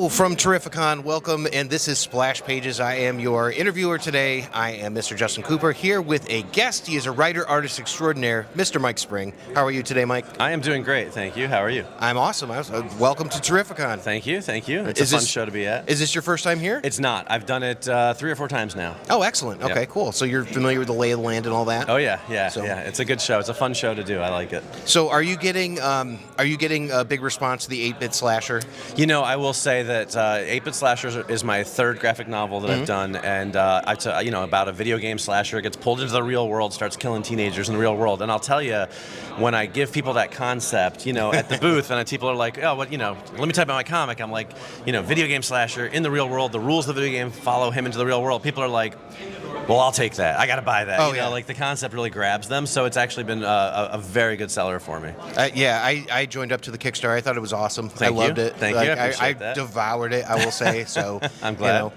Hello from Terrificon. Welcome, and this is Splash Pages. I am your interviewer today. I am Mr. Justin Cooper, here with a guest. He is a writer, artist extraordinaire, Mr. Mike Spring. How are you today, Mike? I am doing great, thank you. How are you? I'm awesome. Welcome to Terrificon. Thank you, thank you. It's a fun show to be at. Is this your first time here? It's not. I've done it 3 or 4 times now. Oh, excellent. Okay, Yep. cool. So you're familiar with the lay of the land and all that? Oh yeah. It's a good show. It's a fun show to do. I like it. So are you getting a big response to the 8 Bit Slasher? You know, I will say that Ape Bit Slasher is my 3rd graphic novel that I've done, and about a video game slasher gets pulled into the real world, starts killing teenagers in the real world. And I'll tell you, when I give people that concept, at the booth, and people are like, oh, let me type out my comic. I'm like, video game slasher in the real world. The rules of the video game follow him into the real world. People are like, well, I'll take that. I got to buy that. The concept really grabs them. So it's actually been a very good seller for me. I joined up to the Kickstarter. I thought it was awesome. I loved it. Thank you. I devoured it, I will say. So I'm glad.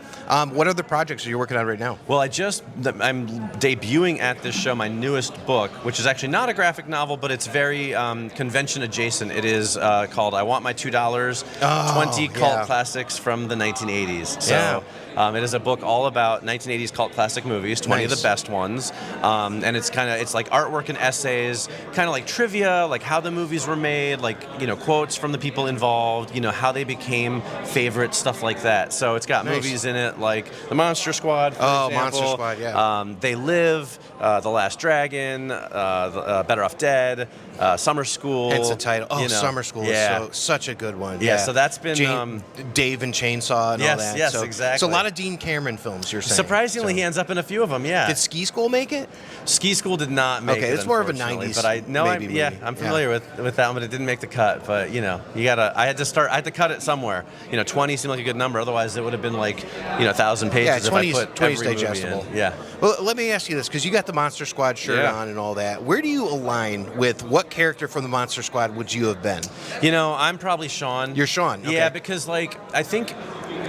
What other projects are you working on right now? Well, I'm debuting at this show my newest book, which is actually not a graphic novel, but it's very convention adjacent. It is called I Want My $2, 20 cult classics from the 1980s. So it is a book all about 1980s cult classic movies, 20 of the best ones. And it's like artwork and essays, kind of like trivia, like how the movies were made, like, quotes from the people involved, how they became favorites, stuff like that. So it's got movies in it like The Monster Squad, for example. Monster Squad, yeah. They Live, The Last Dragon, Better Off Dead, Summer School. Hence the title. Summer School is such a good one. Yeah, so that's been... Dave and Chainsaw and all that. Yes, exactly. So a lot of Dean Cameron films, you're saying. Surprisingly, he ends up in a few of them, yeah. Did Ski School make it? Ski School did not make it, it's more of a 90s but I'm familiar with that one, but it didn't make the cut. But, I had to cut it somewhere. 20 seemed like a good number. Otherwise, it would have been like, 1,000 pages if I put 20's every digestible. movie in. Yeah. Well, let me ask you this, because you got the Monster Squad shirt on and all that. Where do you align with what character from the Monster Squad would you have been? I'm probably Sean. You're Sean. Okay. Yeah, because I think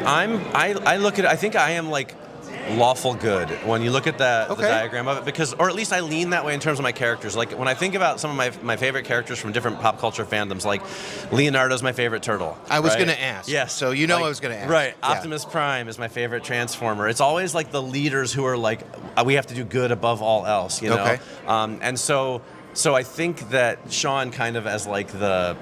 I look at it, I think I am like lawful good when you look at the diagram of it, or at least I lean that way in terms of my characters. Like when I think about some of my favorite characters from different pop culture fandoms, like Leonardo's my favorite turtle. I was going to ask. Yes. So I was going to ask. Right. Optimus Prime is my favorite Transformer. It's always like the leaders who are like, we have to do good above all else, Okay. And so I think that Sean kind of as like the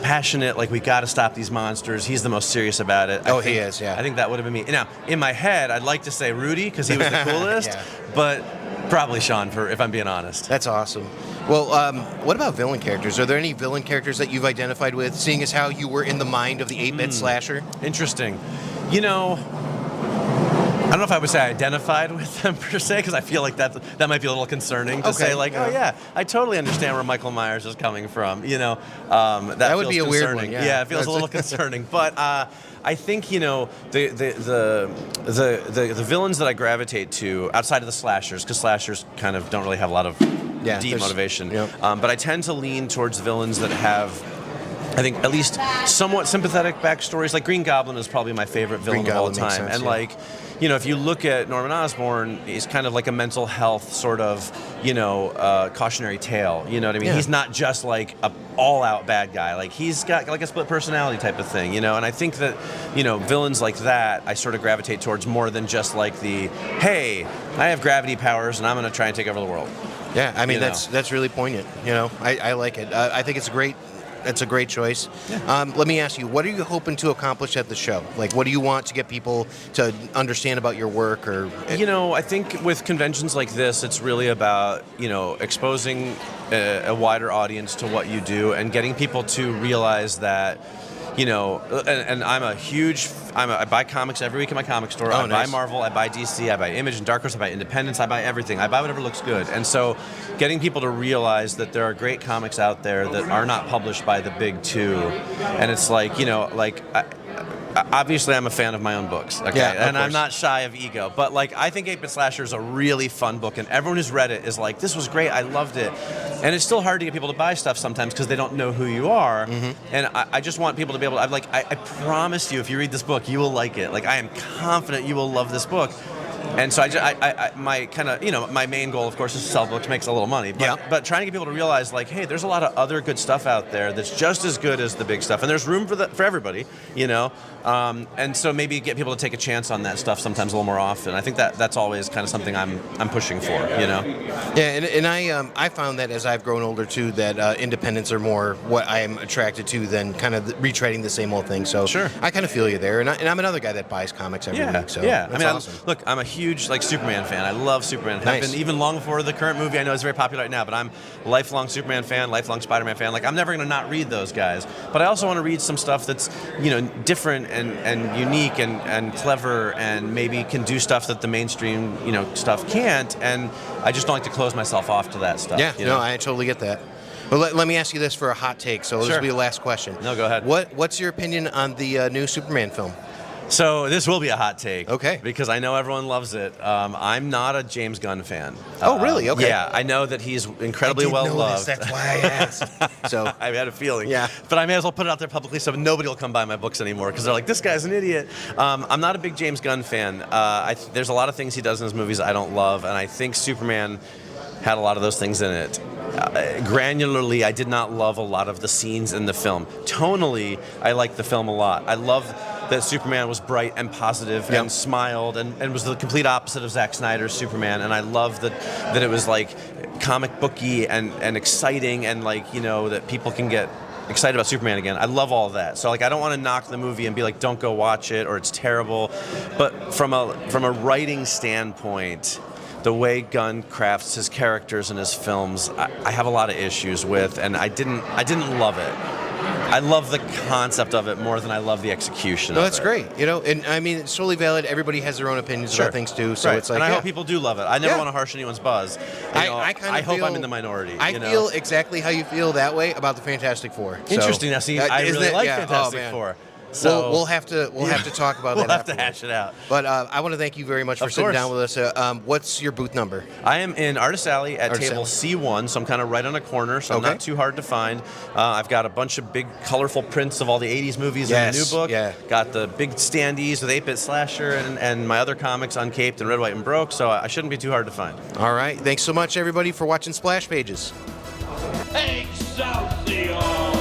passionate, like, we got to stop these monsters. He's the most serious about it. He is, yeah. I think that would have been me. Now, in my head, I'd like to say Rudy because he was the coolest, but probably Sean, if I'm being honest. That's awesome. Well, what about villain characters? Are there any villain characters that you've identified with, seeing as how you were in the mind of the 8 Bit Slasher? Interesting. I don't know if I would say I identified with them per se, because I feel like that might be a little concerning to say, like, I totally understand where Michael Myers is coming from. That would be a weird one. Yeah, it feels a little concerning. But I think the villains that I gravitate to outside of the slashers, because slashers kind of don't really have a lot of deep motivation. But I tend to lean towards villains that have, I think, at least somewhat sympathetic backstories. Like Green Goblin is probably my favorite villain of all time. If you look at Norman Osborn, he's kind of like a mental health sort of, cautionary tale. You know what I mean? Yeah. He's not just like a all-out bad guy. Like, he's got like a split personality type of thing, And I think that, villains like that, I sort of gravitate towards more than just like the, hey, I have gravity powers and I'm going to try and take over the world. Yeah, I mean, that's really poignant. I like it. I think it's great. It's a great choice. Yeah. Let me ask you, what are you hoping to accomplish at the show? Like, what do you want to get people to understand about your work? Or I think with conventions like this, it's really about, exposing a wider audience to what you do and getting people to realize that, and I buy comics every week in my comic store. I buy Marvel, I buy DC, I buy Image and Dark Horse, I buy Independence, I buy everything. I buy whatever looks good. And so getting people to realize that there are great comics out there that are not published by the big two. And it's like, obviously I'm a fan of my own books, okay? And I'm not shy of ego, but like, I think 8 Bit Slasher is a really fun book, and everyone who's read it is like, this was great, I loved it. And it's still hard to get people to buy stuff sometimes because they don't know who you are. And I just want people to be able to, I promise you, if you read this book, you will like it. Like, I am confident you will love this book. And so my kind of, my main goal, of course, is to sell books, makes a little money. But trying to get people to realize, like, hey, there's a lot of other good stuff out there that's just as good as the big stuff, and there's room for everybody, and so maybe get people to take a chance on that stuff sometimes a little more often. I think that's always kind of something I'm pushing for, Yeah, and I found that as I've grown older too, that independents are more what I am attracted to than kind of retreading the same old thing. So sure. I kind of feel you there, and I'm another guy that buys comics every week. So yeah. that's awesome. Look, I'm a huge Superman fan. I love Superman. Nice. I've been even long before the current movie. I know it's very popular right now, but I'm a lifelong Superman fan, lifelong Spider-Man fan. Like, I'm never going to not read those guys. But I also want to read some stuff that's, different and unique and clever and maybe can do stuff that the mainstream, stuff can't. And I just don't like to close myself off to that stuff. Yeah, no, I totally get that. Well, let me ask you this for a hot take. So this will be the last question. No, go ahead. What's your opinion on the new Superman film? So this will be a hot take. Okay. Because I know everyone loves it. I'm not a James Gunn fan. Oh, really? Okay. Yeah, I know that he's incredibly well loved. That's why I asked. So I had a feeling. Yeah. But I may as well put it out there publicly so nobody will come buy my books anymore because they're like, this guy's an idiot. I'm not a big James Gunn fan. There's a lot of things he does in his movies I don't love, and I think Superman had a lot of those things in it. Granularly, I did not love a lot of the scenes in the film. Tonally, I liked the film a lot. I love that Superman was bright and positive and smiled and was the complete opposite of Zack Snyder's Superman. And I love that it was like comic booky and exciting and that people can get excited about Superman again. I love all that. So I don't want to knock the movie and be like, don't go watch it or it's terrible. But from a writing standpoint, the way Gunn crafts his characters in his films, I have a lot of issues with, and I didn't love it. I love the concept of it more than I love the execution of it. No, that's great. And I mean, it's totally valid. Everybody has their own opinions about things too. So it's like, and I hope people do love it. I never want to harsh anyone's buzz. I hope I'm in the minority. I feel exactly how you feel that way about the Fantastic Four. Interesting. Now, see, I really like Fantastic Four. So we'll have to talk about that. We'll have to hash it out. But I want to thank you very much for sitting down with us. What's your booth number? I am in Artist Alley at table C1, so I'm kind of right on a corner, so I'm not too hard to find. I've got a bunch of big, colorful prints of all the 80s movies in the new book. Yeah. Got the big standees with Ape Bit Slasher and my other comics, Uncaped and Red, White, and Broke, so I shouldn't be too hard to find. All right. Thanks so much, everybody, for watching Splash Pages. Excelsior!